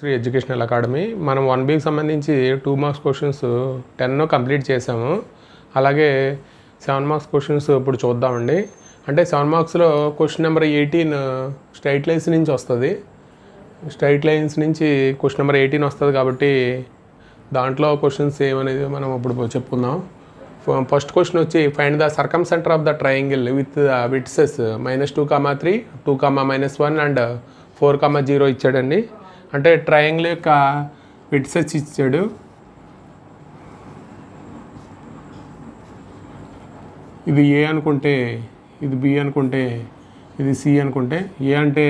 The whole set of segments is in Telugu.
శ్రీ ఎడ్యుకేషనల్ అకాడమీ మనం 1Bకి సంబంధించి 2 మార్క్స్ క్వశ్చన్స్ 10 కంప్లీట్ చేసాము. అలాగే 7 మార్క్స్ క్వశ్చన్స్ ఇప్పుడు చూద్దామండి. అంటే 7 మార్క్స్లో క్వశ్చన్ నెంబర్ 18 స్ట్రైట్ లైన్స్ నుంచి వస్తుంది. స్ట్రైట్ లైన్స్ నుంచి క్వశ్చన్ నెంబర్ 18 వస్తుంది కాబట్టి దాంట్లో క్వశ్చన్స్ ఏమనేది మనం ఇప్పుడు చెప్పుకుందాం. ఫస్ట్ క్వశ్చన్ వచ్చి find the circumcentre of the triangle with vertices -2, 3, 2, -1 and 4, 0 ఇచ్చాడండి. అంటే ట్రయాంగిల్ యొక్క విడ్సెస్ ఇచ్చాడు. ఇది ఏ అనుకుంటే, ఇది బి అనుకుంటే, ఇది సి అనుకుంటే, ఏ అంటే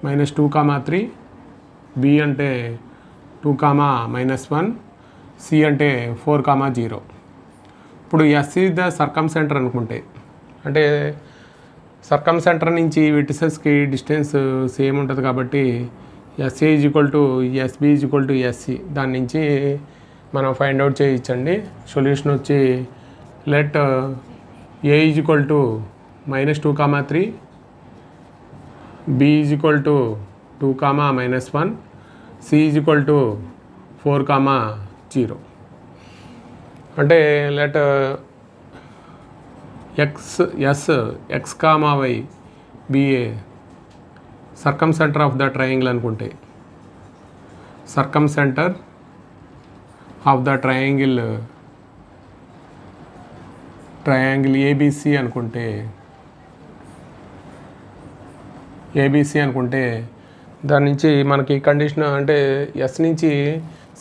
-2, 3, బి అంటే 2, -1, సి అంటే 4, 0. ఇప్పుడు ఎస్ ఈజ్ ద సర్కమ్సెంటర్ అనుకుంటే, అంటే సర్కమ్సెంటర్ నుంచి విడ్సెస్కి డిస్టెన్స్ సేమ్ ఉంటుంది కాబట్టి SA is equal to SB is equal to SC దాని నుంచి మనం ఫైండ్ అవుట్ చేయొచ్చండి. సొల్యూషన్ వచ్చి let A is equal to -2, 3, B is equal to 2, -1, C is equal to 4, 0. అంటే let x comma y be a circumcentre of the triangle అనుకుంటే, circumcentre of the triangle ABC అనుకుంటే, దాని నుంచి మనకి కండిషన్ అంటే ఎస్ నుంచి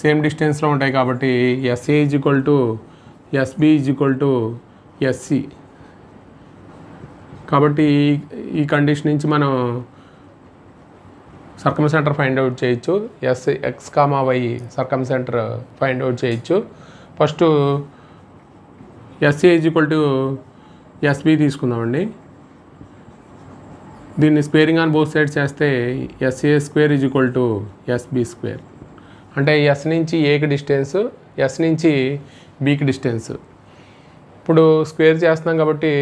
సేమ్ డిస్టెన్స్లో ఉంటాయి కాబట్టి SA is equal to SB is equal to SC. కాబట్టి ఈ కండిషన్ నుంచి మనం సర్కమ్సెంటర్ ఫైండ్ అవుట్ చేయొచ్చు. X comma y circumcentre find out చేయొచ్చు. First SA is equal to SB తీసుకుందామండి. దీన్ని స్క్వేరింగ్ ఆన్ బోత్ సైడ్స్ చేస్తే SA square is equal to SB square. అంటే ఎస్ నుంచి ఏకి డిస్టెన్స్, ఎస్ నుంచి బికి డిస్టెన్స్. ఇప్పుడు స్క్వేర్ చేస్తున్నాం కాబట్టి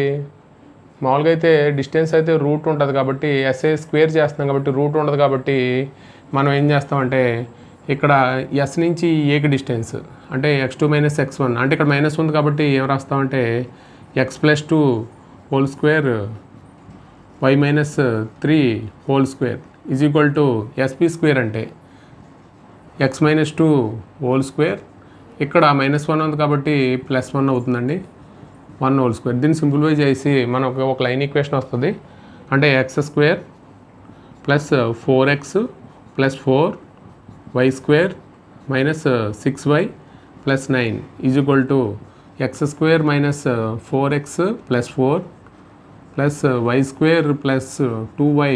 మామూలుగా అయితే డిస్టెన్స్ అయితే రూట్ ఉంటుంది కాబట్టి ఎస్ఏ స్క్వేర్ చేస్తున్నాం కాబట్టి రూట్ ఉండదు కాబట్టి మనం ఏం చేస్తామంటే ఇక్కడ ఎస్ నుంచి ఏకి డిస్టెన్స్ అంటే x2 - x1 అంటే ఇక్కడ మైనస్ ఉంది కాబట్టి ఏం రాస్తామంటే x+2 whole square y - 3 whole square is equal to SP square అంటే x-2 హోల్ స్క్వేర్. ఇక్కడ -1 ఉంది కాబట్టి +1 అవుతుందండి, 1 హోల్ స్క్వేర్. దీన్ని సింప్లిఫై చేసి మనకు ఒక లైన్ ఈక్వేషన్ వస్తుంది. అంటే x² + 4x + 4 y² - 6y + 9 is equal to x² - 4x + 4 + y² + 2y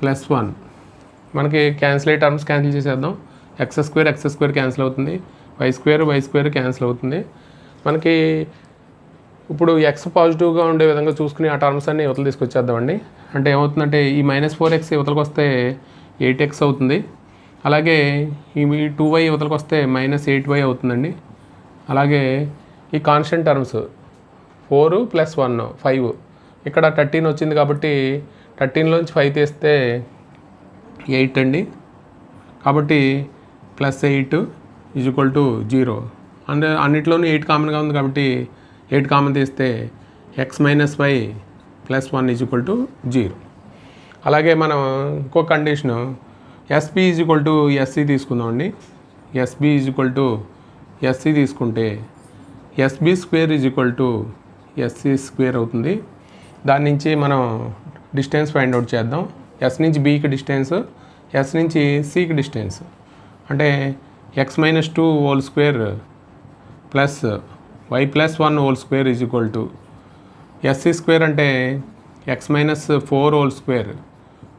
+ 1. మనకి క్యాన్సిల్ అయ్యే టర్మ్స్ క్యాన్సిల్ చేసేద్దాం. x² క్యాన్సిల్ అవుతుంది, y² క్యాన్సిల్ అవుతుంది. మనకి ఇప్పుడు ఎక్స్ పాజిటివ్గా ఉండే విధంగా చూసుకుని ఆ టర్మ్స్ అన్ని యువతలు తీసుకొచ్చేద్దామండి. అంటే ఏమవుతుందంటే ఈ -4x యువతలకు వస్తే 8x అవుతుంది. అలాగే ఈ 2y యువతలకు వస్తే -8y అవుతుందండి. అలాగే ఈ కాన్స్టెంట్ టర్మ్స్ 4 + 1 5, ఇక్కడ 13 వచ్చింది కాబట్టి 13లోంచి 5 తీస్తే 8 అండి. కాబట్టి +8 ఈజ్ ఈక్వల్ టు 0. అంటే అన్నిట్లోనూ 8 కామన్గా ఉంది కాబట్టి 8 కామన్ తీస్తే x - y + 1 is equal to 0. అలాగే మనం ఇంకో condition SB is equal to SC తీసుకుందామండి. SB is equal to SC తీసుకుంటే SB square is equal to SC square అవుతుంది. దాని నుంచి మనం డిస్టెన్స్ ఫైండ్ అవుట్ చేద్దాం. ఎస్ నుంచి బికి డిస్టెన్స్, ఎస్ నుంచి సికి డిస్టెన్స్. అంటే x-2 whole square plus y+1 whole square is equal to SC square అంటే x-4 whole square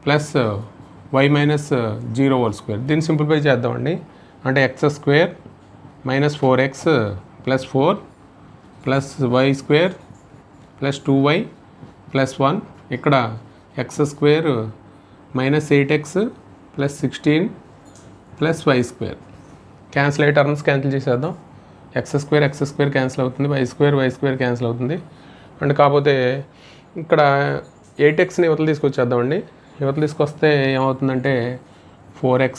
plus y-0 whole square. దీన్ని సింప్లిఫై చేద్దామండి. అంటే x² - 4x + 4 + y² + 2y + 1. ఇక్కడ x² -8x + 16 + y². క్యాన్సిల్ అయ్యే టర్మ్స్ క్యాన్సిల్ చేసేద్దాం. x² క్యాన్సిల్ అవుతుంది, y² క్యాన్సిల్ అవుతుంది. అంటే కాకపోతే ఇక్కడ 8xని యువతలు తీసుకొచ్చేద్దామండి. యువతలు తీసుకొస్తే ఏమవుతుందంటే 4x,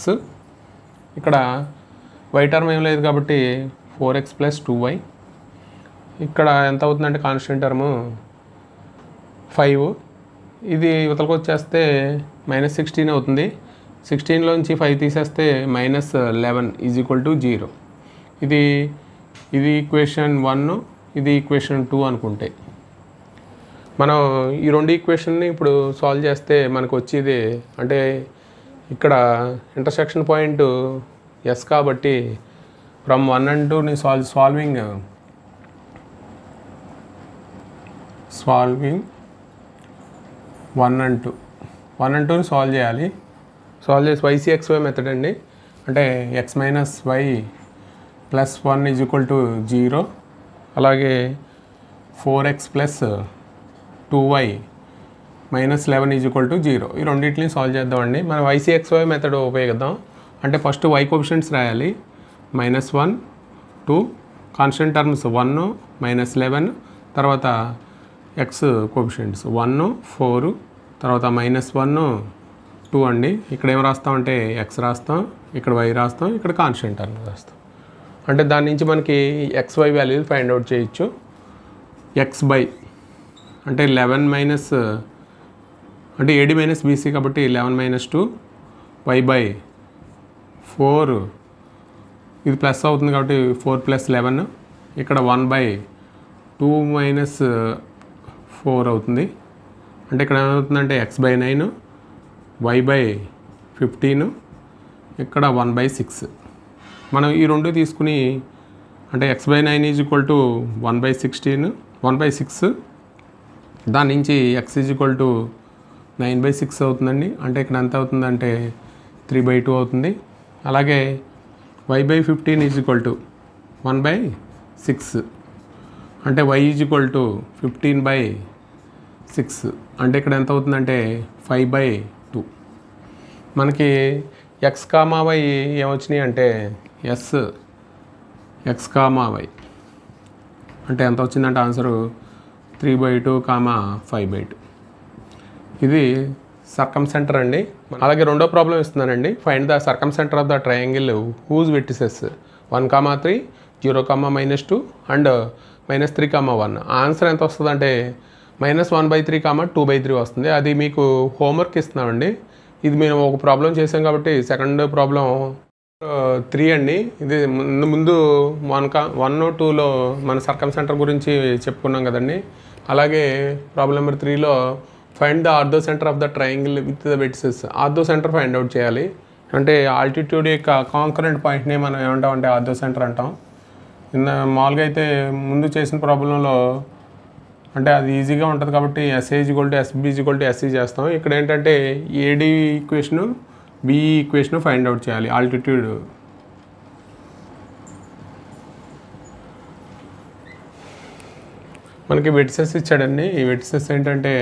ఇక్కడ y టర్మ్ ఏం లేదు కాబట్టి 4x ప్లస్ 2y, ఇక్కడ ఎంత అవుతుందంటే కాన్స్టెంట్ టర్ము 5, ఇది ఇవతలకు వచ్చేస్తే -16 అవుతుంది. 16లోంచి 5 తీసేస్తే -11 ఈజ్ ఈక్వల్ టు 0. ఇది ఈక్వేషన్ 1, ఇది ఈక్వేషన్ 2 అనుకుంటే మనం ఈ రెండు ఈక్వేషన్ని ఇప్పుడు సాల్వ్ చేస్తే మనకు వచ్చేది అంటే ఇక్కడ ఇంటర్సెక్షన్ పాయింట్ ఎస్ కాబట్టి ఫ్రమ్ 1 and 2ని సాల్వింగ్ 1 and 2ని సాల్వ్ చేయాలి. సాల్వ్ చేసి YCXY మెథడ్ అండి. అంటే x minus y plus 1 is equal to 0, అలాగే 4x plus 2y minus 11 is equal to 0. ఈ రెండింటిని సాల్వ్ చేద్దామండి. మనం YCXY మెథడ్ ఉపయోగిద్దాం. అంటే ఫస్ట్ y కోఎఫిషియంట్స్ రాయాలి. -1, 2, కాన్స్టెంట్ టర్మ్స్ 1, -11, తర్వాత x కోఎఫిషియంట్స్ 1, 4, తర్వాత -1, 2 అండి. ఇక్కడ ఏం రాస్తామంటే x రాస్తాం, ఇక్కడ y రాస్తాం, ఇక్కడ కాన్స్టెంట్ టర్మ్ రాస్తాం. అంటే దాని నుంచి మనకి xy వాల్యూస్ ఫైండ్ అవుట్ చేయొచ్చు. x బై అంటే 11 మైనస్ అంటే AD మైనస్ BC కాబట్టి 11 మైనస్ 2, y బై 4, ఇది ప్లస్ అవుతుంది కాబట్టి 4 ప్లస్ 11, ఇక్కడ 1 బై 2 మైనస్ 4 అవుతుంది. అంటే ఇక్కడ ఏమవుతుందంటే x బై 9, y బై 15, ఇక్కడ 1 బై 6. మనం ఈ రెండు తీసుకుని అంటే x by 9 is equal to 1 by 16, 1 by 6, దాని నుంచి x is equal to 9 by 6 అవుతుందండి. అంటే ఇక్కడ ఎంత అవుతుందంటే 3 బై 2 అవుతుంది. అలాగే y by 15 is equal to 1 by 6, అంటే y is equal to 15 by 6, అంటే ఇక్కడ ఎంత అవుతుందంటే 5 బై 2. మనకి x కామా y ఏమొచ్చినాయి అంటే x కామా y అంటే ఎంత వచ్చిందంటే ఆన్సరు 3 బై 2, 5 బై 2. ఇది సర్కమ్ సెంటర్ అండి. అలాగే రెండో ప్రాబ్లం ఇస్తున్నానండి. Find the circumcentre of the triangle whose vertices 1, 3, 0, -2 and -3, 1. Answer ఎంత వస్తుందంటే -1/3, 2/3 వస్తుంది. అది మీకు హోంవర్క్ ఇస్తున్నామండి. ఇది మేము ఒక ప్రాబ్లం చేసాం కాబట్టి సెకండ్ ప్రాబ్లం 3 అండి. ఇది ముందు 1, 2లో మన సర్కమ్ సెంటర్ గురించి చెప్పుకున్నాం కదండి. అలాగే ప్రాబ్లం నెంబర్ 3లో find the orthocentre of the triangle with the vertices. Orthocentre find out చేయాలి. అంటే ఆల్టిట్యూడ్ యొక్క కాంకరెంట్ పాయింట్ని మనం ఏమంటాం అంటే ఆర్థో సెంటర్ అంటాం. మామూలుగా అయితే ముందు చేసిన ప్రాబ్లంలో అంటే అది ఈజీగా ఉంటుంది కాబట్టి SA = SB = SC చేస్తాం. ఇక్కడ ఏంటంటే AD equation BE equation find out చేయాలి. ఆల్టిట్యూడ్ మనకి వెర్టిసెస్ ఇచ్చాడండి. ఈ వెర్టిసెస్ ఏంటంటే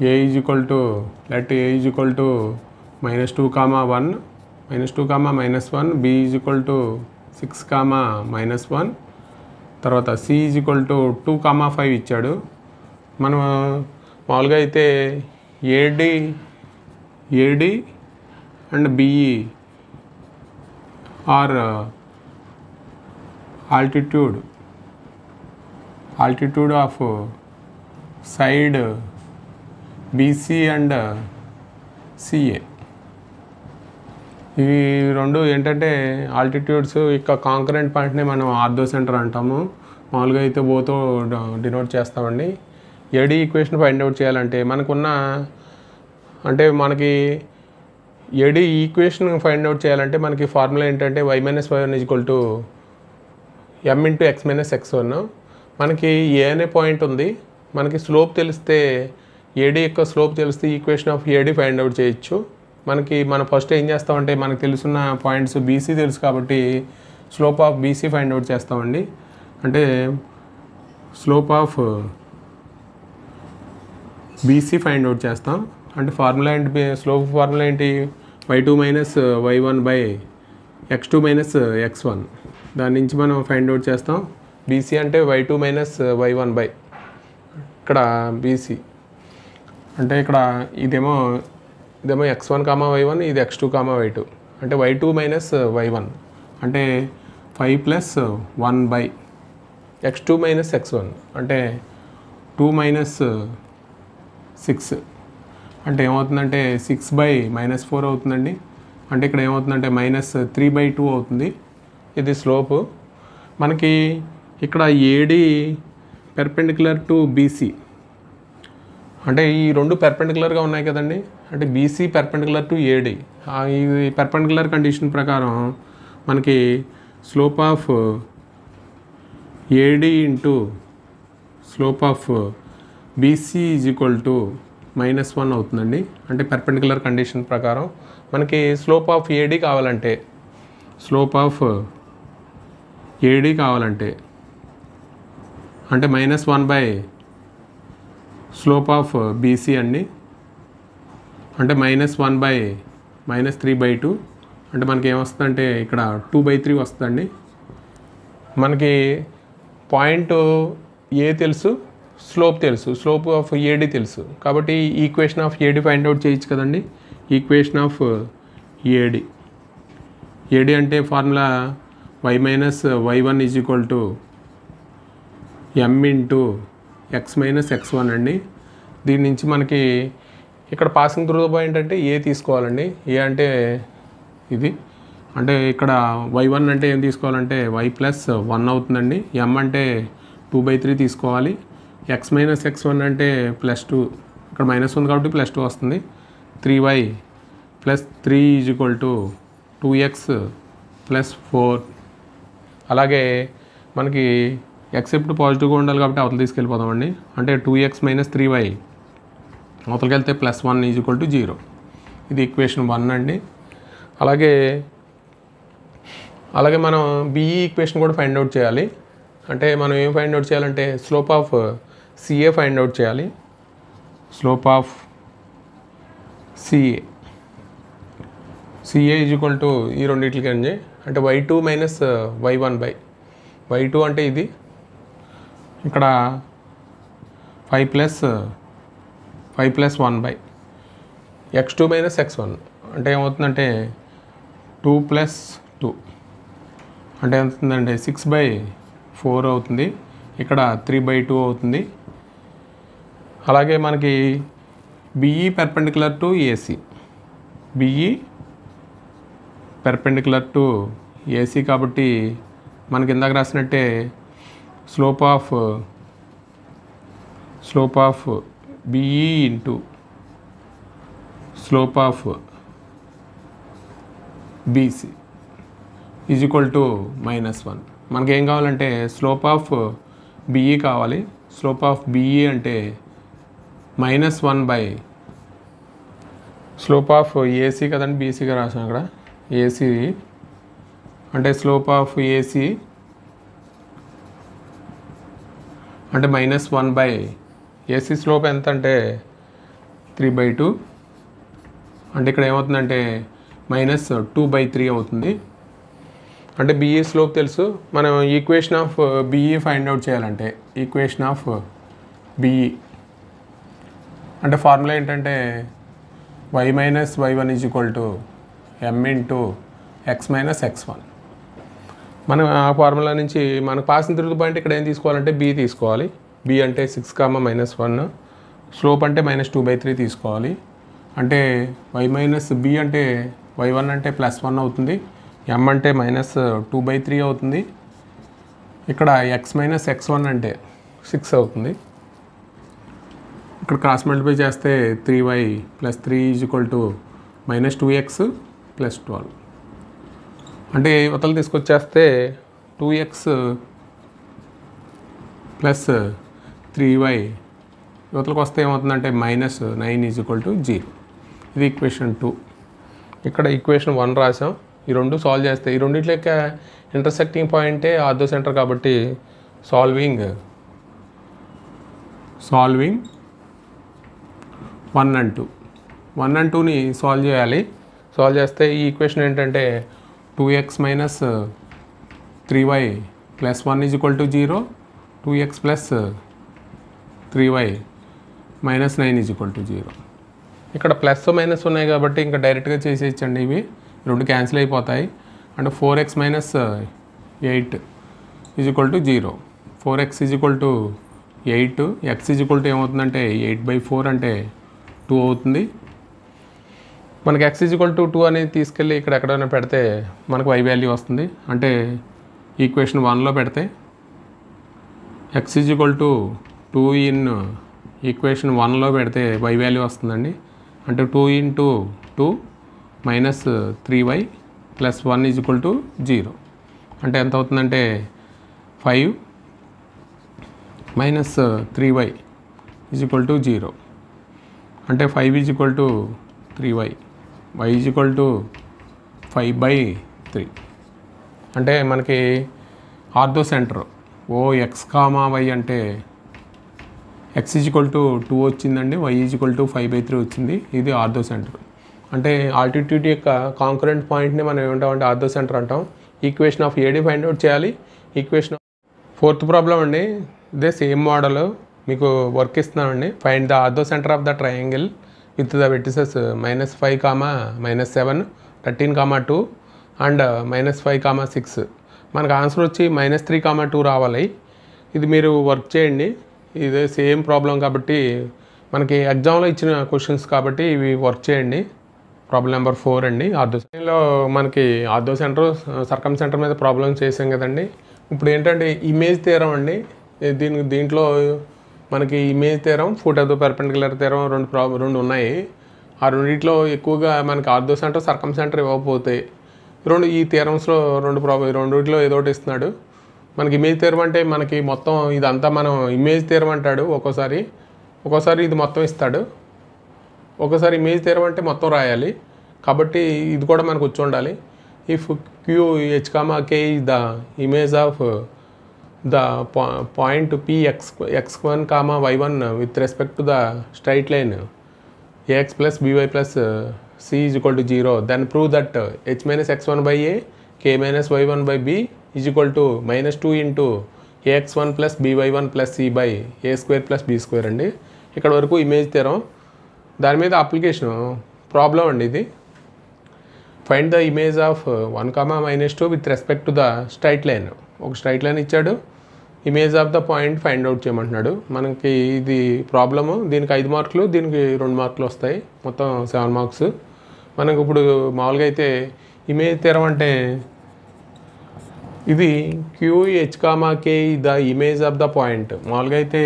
A = -2, -2, 1, -2, -1, B = 6, -1, తర్వాత C = 2, 5 ఇచ్చాడు. మనం మామూలుగా అయితే AD and BE are altitude of side BC and CA. ఇవి రెండు ఏంటంటే ఆల్టిట్యూడ్స్ యొక్క కాంకరెంట్ పాయింట్ని మనం ఆర్థో సెంటర్ అంటాము. మామూలుగా అయితే బోతో డినోట్ చేస్తామండి. AD ఈక్వేషన్ ఫైండ్ అవుట్ చేయాలంటే మనకున్న అంటే మనకి AD ఈక్వేషన్ ఫైండ్ అవుట్ చేయాలంటే మనకి ఫార్ములా ఏంటంటే y - y1 = m × x - x1. మనకి A అనే పాయింట్ ఉంది. మనకి స్లోప్ తెలిస్తే AD యొక్క స్లోప్ తెలిస్తే equation of AD find out చేయొచ్చు. మనం ఫస్ట్ ఏం చేస్తామంటే మనకు తెలుసున్న పాయింట్స్ BC తెలుసు కాబట్టి slope of BC find out చేస్తామండి. అంటే slope of BC find out చేస్తాం. అంటే ఫార్ములా ఏంటి, స్లోప్ ఫార్ములా ఏంటి, y2 - y1 / x2 - x1. దాని నుంచి మనం ఫైండ్ అవుట్ చేస్తాం. BC అంటే y2 - y1 ఇక్కడ BC అంటే ఇక్కడ ఇదేమో ఇదేమో x1 కామా y1, ఇది x2 కామా y2, అంటే y2 మైనస్ y1 అంటే 5 plus 1 by x2 minus x1 అంటే 2 మైనస్ 6 అంటే ఏమవుతుందంటే 6/-4 అవుతుందండి. అంటే ఇక్కడ ఏమవుతుందంటే -3/2 అవుతుంది. ఇది స్లోపు. మనకి ఇక్కడ ఏడి పెర్పెండిక్యులర్ టు బీసీ, అంటే ఈ రెండు పెర్పెండిక్యులర్గా ఉన్నాయి కదండి. అంటే బీసీ పెర్పెండిక్యులర్ టు ఏడి. ఈ పెర్పెండిక్యులర్ కండిషన్ ప్రకారం మనకి slope of AD into slope of BC is equal to -1 అవుతుందండి. అంటే పెర్పెండిక్యులర్ కండిషన్ ప్రకారం మనకి స్లోప్ ఆఫ్ ఏడి కావాలంటే, స్లోప్ ఆఫ్ ఏడి కావాలంటే అంటే -1 బై స్లోప్ ఆఫ్ బీసీ అండి. అంటే -1 బై -3/2 అంటే మనకి ఏమొస్తుందంటే ఇక్కడ 2/3 వస్తుందండి. మనకి పాయింట్ ఏ తెలుసు, స్లోప్ తెలుసు, స్లోప్ ఆఫ్ ఏడి తెలుసు. కాబట్టి equation of AD find out చేయొచ్చు కదండి. ఈక్వేషన్ ఆఫ్ ఏడి, ఏడి అంటే formula y minus y1 is equal to m into x minus x1 అండి. దీని నుంచి మనకి ఇక్కడ పాసింగ్ త్రూ ద పాయింట్ అంటే ఏ తీసుకోవాలండి. ఏ అంటే ఇది, అంటే ఇక్కడ y1 అంటే ఏం తీసుకోవాలంటే y ప్లస్ 1 అవుతుందండి. m అంటే 2/3 తీసుకోవాలి. x మైనస్ x1 అంటే +2, ఇక్కడ మైనస్ ఉంది కాబట్టి +2 వస్తుంది. 3y plus 3 is equal to 2x plus 4. అలాగే మనకి ఎక్సెప్ట్ పాజిటివ్గా ఉండాలి కాబట్టి అవతల తీసుకెళ్ళిపోదామండి. అంటే 2x మైనస్ 3y అవతలకి వెళ్తే +1 ఈజ్ ఈక్వల్ టు 0. ఇది ఈక్వేషన్ 1 అండి. అలాగే మనం బిఈ ఈక్వేషన్ కూడా ఫైండ్ అవుట్ చేయాలి. అంటే మనం ఏం ఫైండ్ అవుట్ చేయాలంటే slope of CA find out చేయాలి. Slope of CA is equal to ఈ రెండింటికి అండి. అంటే y2 minus y1 by y2 అంటే ఇది, ఇక్కడ 5 plus 1 by x2 minus x1 అంటే ఏమవుతుందంటే 2 ప్లస్ 2 అంటే ఏమవుతుందంటే 6/4 అవుతుంది. ఇక్కడ 3/2 అవుతుంది. అలాగే మనకి BE perpendicular to AC, BE perpendicular to AC కాబట్టి మనకి ఇందాక రాసినట్టే slope of BE into slope of BC is equal to -1. మనకి ఏం కావాలంటే స్లోప్ ఆఫ్ బిఈ కావాలి. స్లోప్ ఆఫ్ బిఈ అంటే -1 బై స్లోప్ ఆఫ్ ఏసీ కదండి, బీసీగా రాసాం అక్కడ ఏసీ. అంటే స్లోప్ ఆఫ్ ఏసీ అంటే -1 బై ఏసీ స్లోప్ ఎంత అంటే 3/2. అంటే ఇక్కడ ఏమవుతుందంటే -2/3 అవుతుంది. అంటే బిఈ స్లోప్ తెలుసు. మనం equation of BE find out చేయాలంటే ఈక్వేషన్ ఆఫ్ బిఈ అంటే ఫార్ములా ఏంటంటే y minus y1 is equal to m into x minus x1. మనం ఆ ఫార్ములా నుంచి మనకు పాసింగ్ త్రూ ద పాయింట్ ఇక్కడ ఏం తీసుకోవాలంటే b తీసుకోవాలి. b అంటే 6, -1, స్లోప్ అంటే -2/3 తీసుకోవాలి. అంటే y మైనస్ b అంటే y1 అంటే +1 అవుతుంది. m అంటే -2/3 అవుతుంది. ఇక్కడ x మైనస్ x1 అంటే 6 అవుతుంది. ఇక్కడ క్రాస్ మల్టిప్లై చేస్తే 3y plus 3 is equal to -2x plus 12. అంటే ఇవతలు తీసుకొచ్చేస్తే 2x ప్లస్ 3y ఇవతలకు వస్తే ఏమవుతుందంటే -9 ఈజ్ ఈక్వల్ టు 0. ఇది ఈక్వేషన్ 2. ఇక్కడ ఈక్వేషన్ 1 రాసాం. ఈ రెండు సాల్వ్ చేస్తే ఈ రెండిట్ల యొక్క ఇంటర్సెక్టింగ్ పాయింటే ఆర్థో సెంటర్ కాబట్టి సాల్వింగ్ 1 and 2. 1 and 2ని సాల్వ్ చేయాలి. సాల్వ్ చేస్తే ఈ ఈక్వేషన్ ఏంటంటే 2x minus 3y plus 1 is equal to 0, 2x plus 3y minus 9 is equal to 0. ఇక్కడ ప్లస్ మైనస్ ఉన్నాయి కాబట్టి ఇంకా డైరెక్ట్గా చేసేయచ్చండి. ఇవి రెండు క్యాన్సిల్ అయిపోతాయి. అంటే 4x minus 8 is equal to 0. 4x is equal to 8, x is equal to ఏమవుతుందంటే 8/4 అంటే 2 అవుతుంది. మనకి x ఈజ్ ఈక్వల్ టు 2 అనేది తీసుకెళ్ళి ఇక్కడ ఎక్కడైనా పెడితే మనకు y వాల్యూ వస్తుంది. అంటే ఈక్వేషన్ 1లో పెడితే x is equal to 2 in equation 1లో పెడితే y వాల్యూ వస్తుందండి. అంటే 2 × 2 minus 3y plus 1 is equal to 0. అంటే ఎంత అవుతుందంటే 5 minus 3y is equal to 0. అంటే 5 is equal to 3y, y is equal to 5/3. అంటే మనకి ఆర్థో సెంటర్ OX, y అంటే x ఈజ్ ఈక్వల్ టు 2 వచ్చిందండి, y ఈజ్ ఈక్వల్ టు 5/3 వచ్చింది. ఇది ఆర్థో సెంటర్. అంటే ఆల్టిట్యూడ్ యొక్క కాంకరెంట్ పాయింట్ని మనం ఏమంటామంటే ఆర్థో సెంటర్ అంటాం. Equation of AD find out చేయాలి. ఈక్వేషన్ ఫోర్త్ ప్రాబ్లం అండి. ఇదే సేమ్ మోడల్ మీకు వర్క్ ఇస్తున్నామండి. Find the orthocentre of the triangle with the vertices -5, -7, 13, 2 and -5, 6. మనకు ఆన్సర్ వచ్చి -3, 2 రావాలి. ఇది మీరు వర్క్ చేయండి. ఇదే సేమ్ ప్రాబ్లం కాబట్టి మనకి ఎగ్జామ్లో ఇచ్చిన క్వశ్చన్స్ కాబట్టి ఇవి వర్క్ చేయండి. ప్రాబ్లం నెంబర్ 4 అండి. ఆర్థో సెంటర్లో మనకి ఆర్థో సెంటర్, సర్కమ్ సెంటర్ మీద ప్రాబ్లం చేసాం కదండి. ఇప్పుడు ఏంటంటే ఇమేజ్ థీరం అండి. దీంట్లో మనకి image theorem, foot of the perpendicular theorem రెండు ఉన్నాయి. ఆ రెండింటిలో ఎక్కువగా మనకి ఆర్థో సెంటర్, సర్కమ్ సెంటర్ ఇవ్వకపోతే ఈ థీరమ్స్లో రెండింటిలో ఏదో ఒకటి ఇస్తున్నాడు. మనకి ఇమేజ్ థీరం అంటే మనకి మొత్తం ఇదంతా మనం ఇమేజ్ థీరం అంటాడు. ఒక్కోసారి ఇది మొత్తం ఇస్తాడు. ఒకసారి ఇమేజ్ థీరం అంటే మొత్తం రాయాలి. కాబట్టి ఇది కూడా మనకు వచ్చి ఉండాలి. If QH, K is the image of the point P(x1, y1) with respect to the straight line ax plus by plus c is equal to 0, then prove that h minus x1 by a, k minus y1 by b is equal to -2 into ax1 plus by1 plus c by a square plus b square అండి. ఇక్కడ వరకు ఇమేజ్ థీరం. దాని మీద అప్లికేషన్ ప్రాబ్లం అండి ఇది. Find the image of 1, -2 with respect to the straight line. ఒక స్ట్రైట్ లైన్ ఇచ్చాడు, image of the point find out చేయమంటున్నాడు. మనకి ఇది ప్రాబ్లము. దీనికి 5 మార్కులు, దీనికి 2 మార్కులు వస్తాయి. మొత్తం 7 మార్క్స్. మనకు ఇప్పుడు మామూలుగా అయితే ఇమేజ్ థీరం అంటే ఇది QH, K the image of the point. మామూలుగా అయితే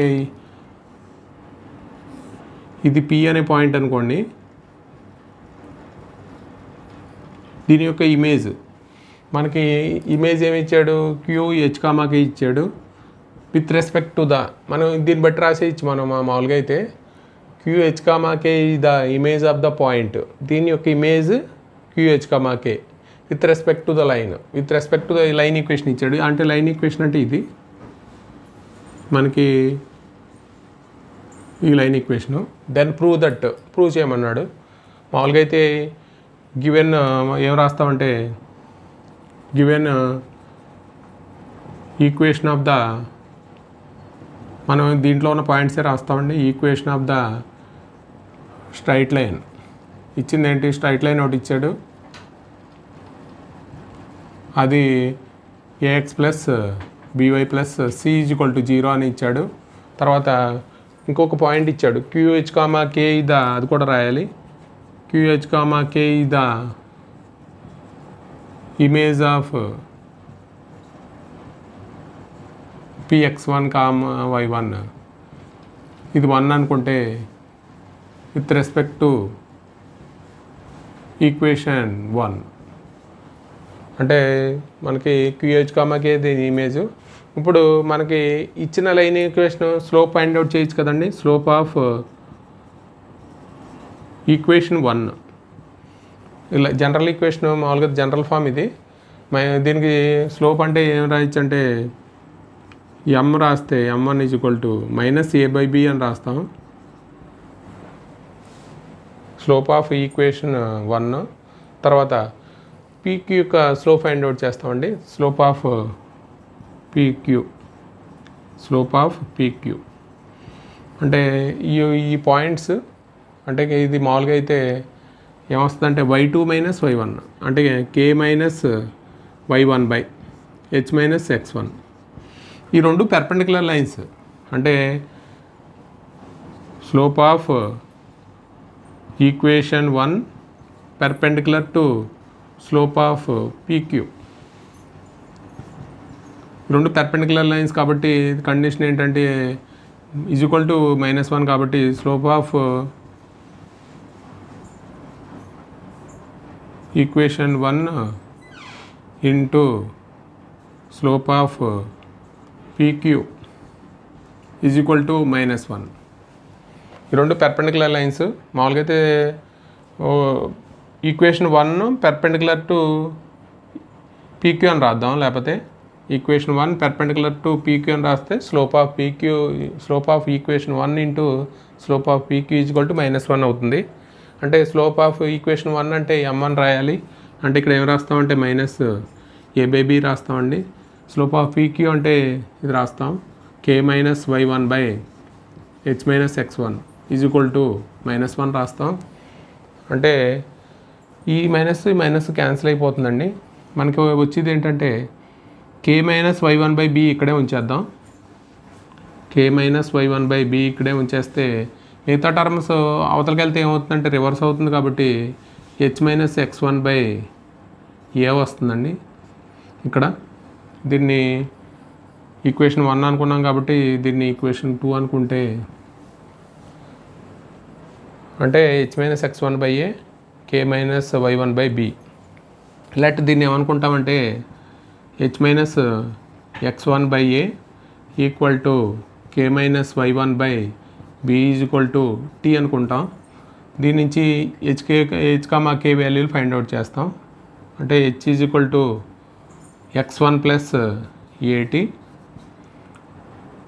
ఇది P అనే పాయింట్ అనుకోండి. దీని యొక్క ఇమేజ్ మనకి ఇమేజ్ ఏమి ఇచ్చాడు, QH, K ఇచ్చాడు. విత్ రెస్పెక్ట్ టు ద మనం దీన్ని బట్టి రాసేయచ్చు. మనం మామూలుగా అయితే QH, K the image of the point. దీని యొక్క image QH, K with respect to the line. With respect to the line equation ఇచ్చాడు. అంటే లైన్ ఈక్వేషన్ అంటే ఇది మనకి ఈ లైన్ ఈక్వేషను. దెన్ ప్రూవ్ చేయమన్నాడు. మామూలుగా అయితే గివెన్ ఏం రాస్తామంటే గివెన్ ఈక్వేషన్ ఆఫ్ ద మనం దీంట్లో ఉన్న పాయింట్సే రాస్తామండి. Equation of the straight line ఇచ్చింది ఏంటి, స్ట్రైట్ లైన్ ఒకటి ఇచ్చాడు. అది ax plus by plus c is equal to 0 అని ఇచ్చాడు. తర్వాత ఇంకొక పాయింట్ ఇచ్చాడు QH, K ద, అది కూడా రాయాలి. QH, K the image of Px1, y1. ఇది 1 అనుకుంటే విత్ రెస్పెక్ట్ టు ఈక్వేషన్ 1 అంటే మనకి QH, K దీని ఇమేజ్. ఇప్పుడు మనకి ఇచ్చిన line equation slope find out చేయొచ్చు కదండి. స్లోప్ ఆఫ్ ఈక్వేషన్ 1 ఇలా జనరల్ ఈక్వేషన్, మామూలుగా జనరల్ ఫామ్ ఇది. దీనికి స్లోప్ అంటే ఏం రాయొచ్చు అంటే m రాస్తే m1 is equal to -a/b అని రాస్తాం. Slope of equation 1. తర్వాత PQ యొక్క స్లోప్ ఫైండ్ అవుట్ చేస్తామండి. స్లోప్ ఆఫ్ PQ అంటే ఈ పాయింట్స్ అంటే ఇది మామూలుగా అయితే ఏమొస్తుందంటే y2 మైనస్ y1 అంటే k minus y1 by h minus x1. ఈ రెండు పెర్పెండిక్యులర్ లైన్స్ అంటే slope of equation 1 perpendicular to slope of PQ. రెండు పెర్పెండిక్యులర్ లైన్స్ కాబట్టి కండిషన్ ఏంటంటే ఈజ్ ఈక్వల్ టు -1 కాబట్టి slope of equation 1 into slope of PQ is equal to -1. ఈ రెండు పెర్పెండిక్యులర్ లైన్స్ మామూలుగా అయితే ఈక్వేషన్ 1 పెర్పెండిక్యులర్ టు PQ అని రాద్దాం, లేకపోతే ఈక్వేషన్ 1 పెర్పెండిక్యులర్ టు PQ అని రాస్తే slope of equation 1 into slope of PQ is equal to -1 అవుతుంది. అంటే స్లోప్ ఆఫ్ ఈక్వేషన్ 1 అంటే m1 రాయాలి, అంటే ఇక్కడ ఏం రాస్తామంటే -a/b రాస్తామండి. స్లోప్ ఆఫ్ PQ అంటే ఇది రాస్తాం k minus y1 by h minus x1 is equal to -1 రాస్తాం. అంటే ఈ మైనస్ క్యాన్సిల్ అయిపోతుందండి. మనకి వచ్చేది ఏంటంటే k minus y1 by b ఇక్కడే ఉంచేద్దాం. k minus y1 by b ఇక్కడే ఉంచేస్తే మిగతా టర్మ్స్ అవతలకి వెళ్తే ఏమవుతుందంటే రివర్స్ అవుతుంది కాబట్టి h minus x1 by a వస్తుందండి. ఇక్కడ దీన్ని ఈక్వేషన్ 1 అనుకున్నాం కాబట్టి దీన్ని ఈక్వేషన్ 2 అనుకుంటే అంటే h minus x1 by a k minus y1 by b. ఇలాంటి దీన్ని ఏమనుకుంటామంటే h minus x1 by a equal to k minus y1 by b is equal to t అనుకుంటాం. దీని నుంచి h, k వాల్యూలు ఫైండ్ అవుట్ చేస్తాం. అంటే h is equal to x1 plus at,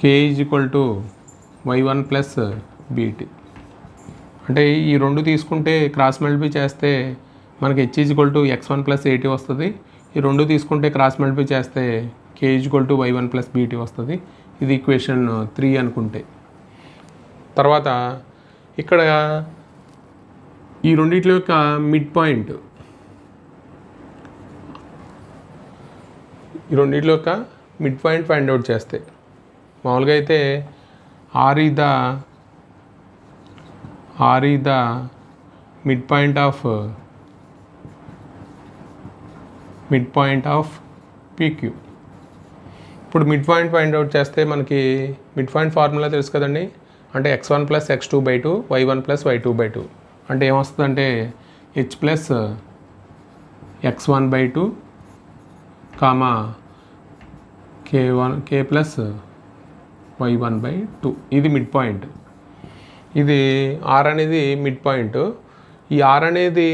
k is equal to y1 plus bt. అంటే ఈ రెండు తీసుకుంటే క్రాస్ మల్టిప్లై చేస్తే మనకి h is equal to x1 plus at వస్తుంది. ఈ రెండు తీసుకుంటే క్రాస్ మల్టిప్లై చేస్తే k is equal to y1 plus bt వస్తుంది. ఇది ఈక్వేషన్ 3 అనుకుంటే. తర్వాత ఇక్కడ ఈ రెండిట్ల యొక్క మిడ్ పాయింట్, ఫైండ్ అవుట్ చేస్తే మామూలుగా అయితే r ఈ the mid point of PQ. ఇప్పుడు మిడ్ పాయింట్ ఫైండ్ అవుట్ చేస్తే మనకి మిడ్ పాయింట్ ఫార్ములా తెలుసు కదండి. అంటే x1 plus x2 by 2 y1 plus y2 by 2 అంటే ఏమొస్తుందంటే h plus x1 by 2 comma k plus y1 by 2. ఇది మిడ్ పాయింట్. ఇది r అనేది మిడ్ పాయింట్. ఈ r అనేది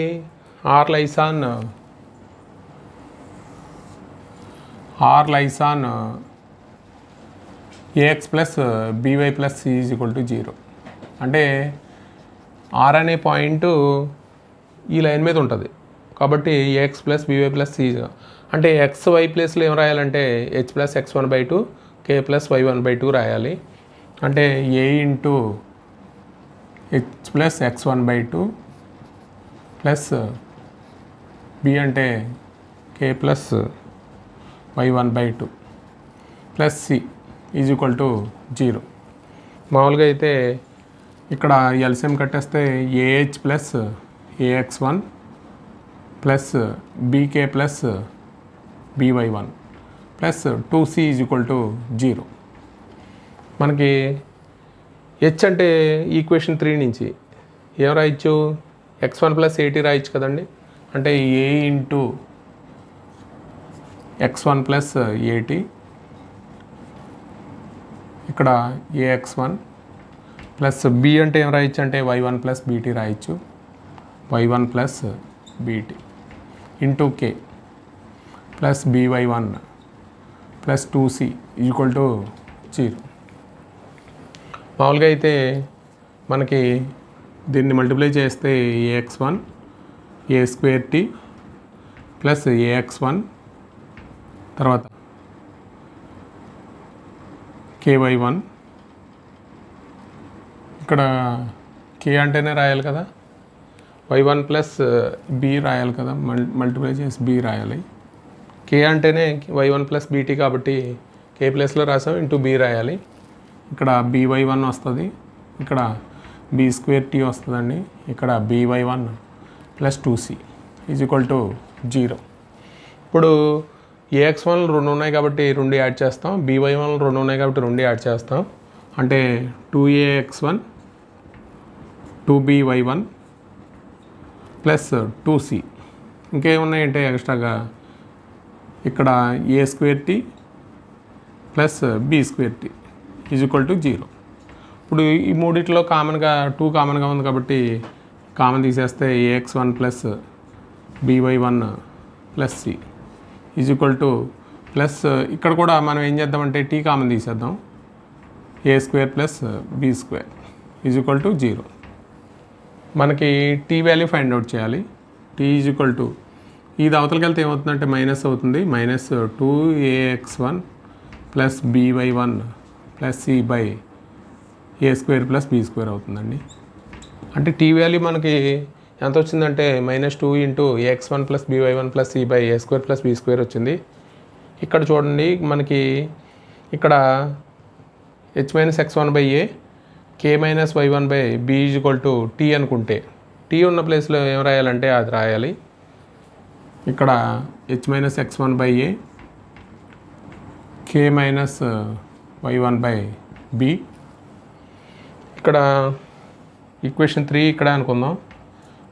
r lies on ax plus by plus c is equal to 0. అంటే r అనే పాయింట్ ఈ లైన్ మీద ఉంటుంది కాబట్టి ax plus by plus c. అంటే xy ప్లేస్లో ఏం రాయాలంటే h plus x1 by 2 k plus y1 by 2 రాయాలి. అంటే a into h plus x1 by 2 plus b అంటే k plus y1 by 2 plus c is equal to 0. మామూలుగా అయితే ఇక్కడ ఎల్సిఎం కట్టేస్తే ah plus ax1 plus bk plus by1 plus 2c is equal to 0. మనకి h అంటే ఈక్వేషన్ 3 నుంచి ఏం రాయొచ్చు, x1 ప్లస్ at రాయొచ్చు కదండి. అంటే a into x1 plus at, ఇక్కడ ax1 ప్లస్ b అంటే ఏం రాయొచ్చు అంటే y1 ప్లస్ bt రాయొచ్చు. y1 plus bt into k plus by1 plus 2c equal to 0. మామూలుగా అయితే మనకి దీన్ని మల్టిప్లై చేస్తే ax1 a square t plus ax1 తర్వాత ky1 ఇక్కడ కే అంటేనే రాయాలి కదా, y1 ప్లస్ బి రాయాలి కదా, మల్టిప్లై చేసి బి రాయాలి. కే అంటేనే y1 ప్లస్ బీటీ కాబట్టి కే ప్లస్లో రాసాం ఇంటూ బి రాయాలి. ఇక్కడ by1 వస్తుంది, ఇక్కడ బీ స్క్వేర్ టీ వస్తుందండి, ఇక్కడ by1 plus 2c is equal to 0. ఇప్పుడు ax1 2 ఉన్నాయి కాబట్టి 2 యాడ్ చేస్తాం, by1 2 ఉన్నాయి కాబట్టి 2 యాడ్ చేస్తాం. అంటే 2ax1 2by1 ప్లస్ 2c. ఇంకేమున్నాయంటే ఎక్స్ట్రాగా ఇక్కడ a square tea plus be square t is equal to 0. ఇప్పుడు ఈ మూడిట్లో కామన్గా 2 కామన్గా ఉంది కాబట్టి కామన్ తీసేస్తే ax1 plus by1 plus C is equal to plus ఇక్కడ కూడా మనం ఏం చేద్దామంటే టీ కామన్ తీసేద్దాం, a square plus be square is equal to 0. మనకి టీ వాల్యూ ఫైండ్ అవుట్ చేయాలి. టీ ఈజ్ ఈక్వల్ టు ఇది అవతలకి వెళ్తే ఏమవుతుందంటే మైనస్ అవుతుంది, minus 2ax1 plus by1 plus C by A square plus be square అవుతుందండి. అంటే టీ వాల్యూ మనకి ఎంత వచ్చిందంటే -2 into ax1 plus by1 plus C by A square plus be square వచ్చింది. ఇక్కడ చూడండి మనకి ఇక్కడ h-x1/a k-y1/b is equal to T అనుకుంటే టీ ఉన్న ప్లేస్లో ఏం రాయాలంటే అది రాయాలి. ఇక్కడ h-x1/a k-y1/b. ఇక్కడ ఈక్వేషన్ 3 ఇక్కడ అనుకుందాం,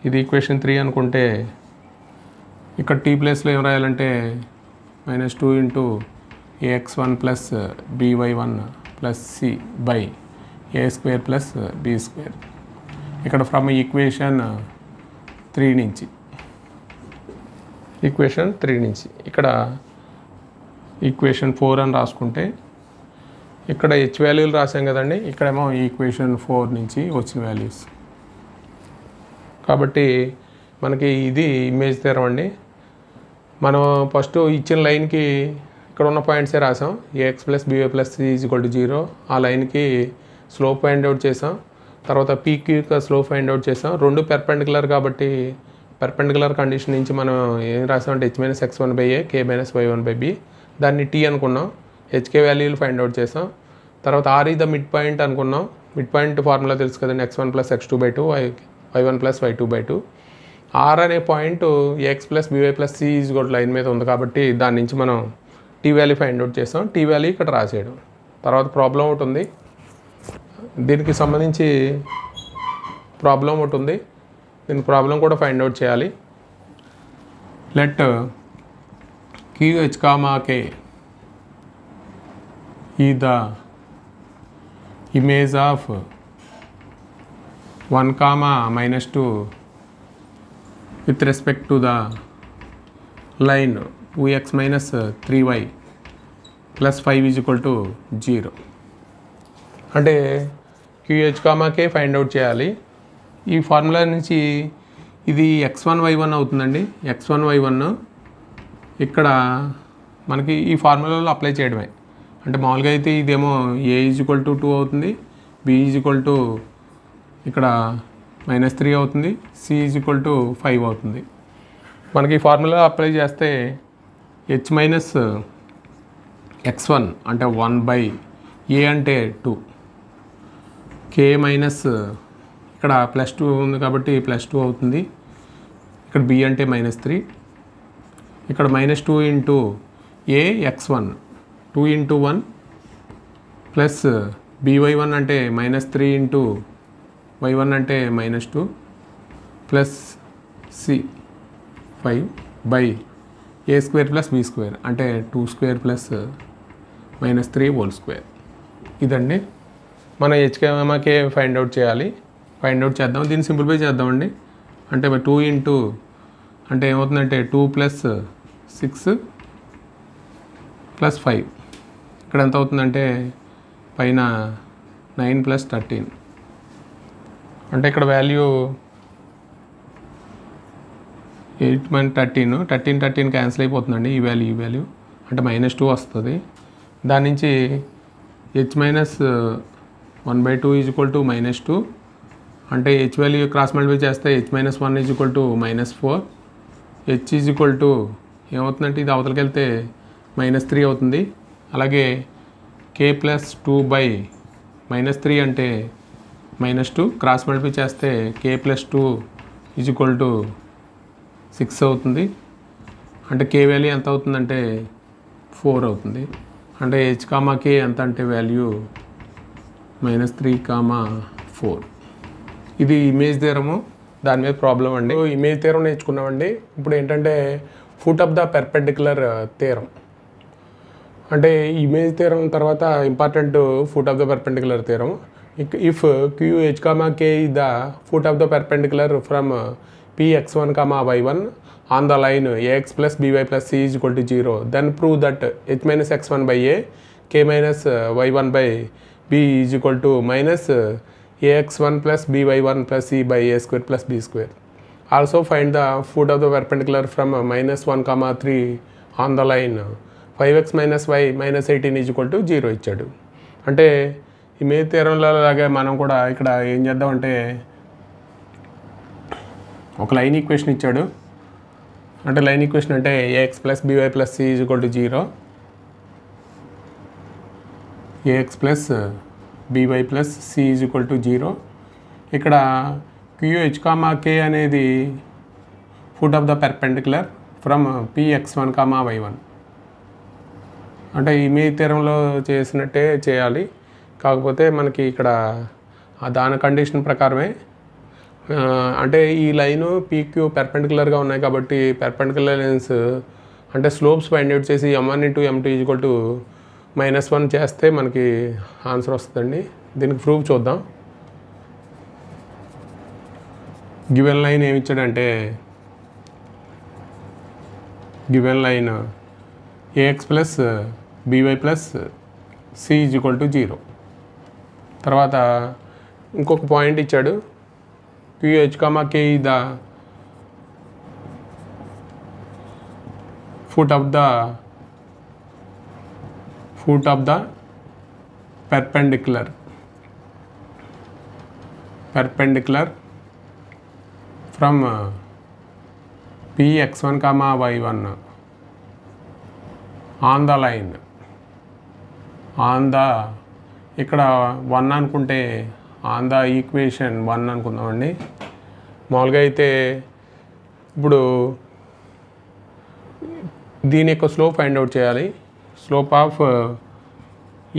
ఇది ఈక్వేషన్ 3 అనుకుంటే ఇక్కడ టీ ప్లేస్లో ఏం రాయాలంటే -2 into ax1 plus by1 plus C by A square plus be square. ఇక్కడ ఫ్రమ్ ఈక్వేషన్ 3 నుంచి ఇక్కడ ఈక్వేషన్ 4 అని రాసుకుంటే ఇక్కడ హెచ్ వాల్యూలు రాసాం కదండి, ఇక్కడేమో ఈక్వేషన్ 4 నుంచి వచ్చిన వాల్యూస్. కాబట్టి మనకి ఇది ఇమేజ్ థియరం అండి. మనం ఫస్ట్ ఇచ్చిన లైన్కి ఇక్కడ ఉన్న పాయింట్సే రాసాం, AX plus by plus C is equal to 0. ఆ లైన్కి స్లోప్ ఫైండ్ అవుట్ చేసాం, తర్వాత పీక్యూ యొక్క స్లోప్ ఫైండ్ అవుట్ చేసాం. రెండు పెర్పెండికులర్ కాబట్టి పెర్పెండికులర్ కండిషన్ నుంచి మనం ఏం రాసామంటే h-x1/a k-y1/b, దాన్ని టీ అనుకున్నాం. హెచ్కే వాల్యూలు ఫైండ్ అవుట్ చేసాం. తర్వాత ఆర్ ఈ ద మిడ్ పాయింట్ అనుకున్నాం. మిడ్ పాయింట్ ఫార్ములా తెలుసు కదండి, x1 plus x2/2 y1 plus y2/2. R అనే point x plus by plus C is equal to line మీద ఉంది కాబట్టి దాని నుంచి మనం టీ వాల్యూ ఫైండ్ అవుట్ చేసాం. టీ వాల్యూ ఇక్కడ రాసేయడం. తర్వాత ప్రాబ్లం ఒకటి ఉంది, దీనికి సంబంధించి ప్రాబ్లం ఒకటి ఉంది, దీని ప్రాబ్లం కూడా ఫైండ్ అవుట్ చేయాలి. లెట్ QH, K ఈ the image of 1, -2 with respect to the line 2x minus 3y plus 5 is equal to 0. అంటే QH, K ఫైండ్ అవుట్ చేయాలి. ఈ ఫార్ములా నుంచి ఇది x1 y1 అవుతుందండి. x1 y1 ఇక్కడ మనకి ఈ ఫార్ములాలో అప్లై చేయడమే. అంటే మామూలుగా అయితే ఇదేమో a ఈజ్ ఈక్వల్ టు 2 అవుతుంది, b ఈజ్ ఈక్వల్ టు ఇక్కడ -3 అవుతుంది, c ఈజ్ ఈక్వల్ టు 5 అవుతుంది. మనకి ఈ ఫార్ములా అప్లై చేస్తే h-x1 అంటే 1/a అంటే 2, k మైనస్ ఇక్కడ +2 ఉంది కాబట్టి +2 అవుతుంది, ఇక్కడ b అంటే -3, ఇక్కడ -2 into a x1 2 into 1 plus by1 అంటే -3 ఇంటూ y1 అంటే -2 plus c 5 by A square plus be square అంటే 2 స్క్వేర్ ప్లస్ -3 హోల్ స్క్వేర్. ఇదండి మన హెచ్కే ఫైండ్ అవుట్ చేయాలి. ఫైండ్ అవుట్ చేద్దాం, దీన్ని సింప్లిఫై చేద్దామండి. అంటే 2 ఇంటూ అంటే ఏమవుతుందంటే 2 ప్లస్ 6 ప్లస్ 5 ఇక్కడ ఎంత అవుతుందంటే పైన 9 ప్లస్ 13 అంటే ఇక్కడ వాల్యూ 8 - 13 క్యాన్సిల్ అయిపోతుందండి. ఈ వాల్యూ అంటే -2 వస్తుంది. దాని నుంచి h - 1/2 ఈజ్ ఈక్వల్ టు -2 అంటే హెచ్ వాల్యూ క్రాస్ మల్టిప్లై చేస్తే H minus 1 is equal to -4, H is equal to ఏమవుతుందంటే ఇది అవతలకి వెళ్తే -3 అవుతుంది. అలాగే k ప్లస్ 2/-3 అంటే -2 క్రాస్ మల్టిప్లై చేస్తే k plus 2 is equal to 6 అవుతుంది. అంటే k వాల్యూ ఎంత అవుతుందంటే 4 అవుతుంది. అంటే h, k ఎంత అంటే వాల్యూ -3, 4. ఇది ఇమేజ్ థియరము, దాని మీద ప్రాబ్లం అండి. ఇమేజ్ థియరం నేర్చుకున్నామండి. ఇప్పుడు ఏంటంటే foot of the perpendicular theorem. అంటే ఇమేజ్ థియరం తర్వాత important foot of the perpendicular theorem. If q, h, k is the foot of the perpendicular from px1, y1 on the line ax plus by plus c is equal to 0, then prove that h minus x1 by a, k minus y1 by b is equal to minus ax1 plus by1 plus c by a square plus b square. Also find the foot of the perpendicular from -1, 3 on the line 5x minus y minus 18 is equal to 0 ఇచ్చాడు. అంటే ఇమేజ్ థియరంలో లాగా మనం కూడా ఇక్కడ ఏం చేద్దామంటే ఒక లైన్ ఈక్వేషన్ ఇచ్చాడు. అంటే లైన్ ఈక్వేషన్ అంటే ax plus by plus c is equal to 0, ax plus by plus c is equal to 0. ఇక్కడ QH, k అనేది foot of the perpendicular from px1, y1. అంటే ఇమేజ్ థియరంలో చేసినట్టే చేయాలి, కాకపోతే మనకి ఇక్కడ దాని కండిషన్ ప్రకారమే. అంటే ఈ లైను PQ పెర్పెండిక్యులర్గా ఉన్నాయి కాబట్టి పెర్పెండిక్యులర్ లైన్స్ అంటే స్లోప్స్ ఫైండ్ అవుట్ చేసి m1 × m2 is equal to -1 చేస్తే మనకి ఆన్సర్ వస్తుందండి. దీనికి ప్రూఫ్ చూద్దాం. గివెన్ లైన్ ఏమి ఇచ్చాడంటే given line ax plus by plus c is equal to 0. తర్వాత ఇంకొక పాయింట్ ఇచ్చాడు, QH, k is the foot of the perpendicular from px1, y1 on the line ఇక్కడ 1 అనుకుంటే ఆన్ ద ఈక్వేషన్ 1 అనుకుందామండి. మామూలుగా అయితే ఇప్పుడు దీని యొక్క స్లోప్ ఫైండ్ అవుట్ చేయాలి. స్లోప్ ఆఫ్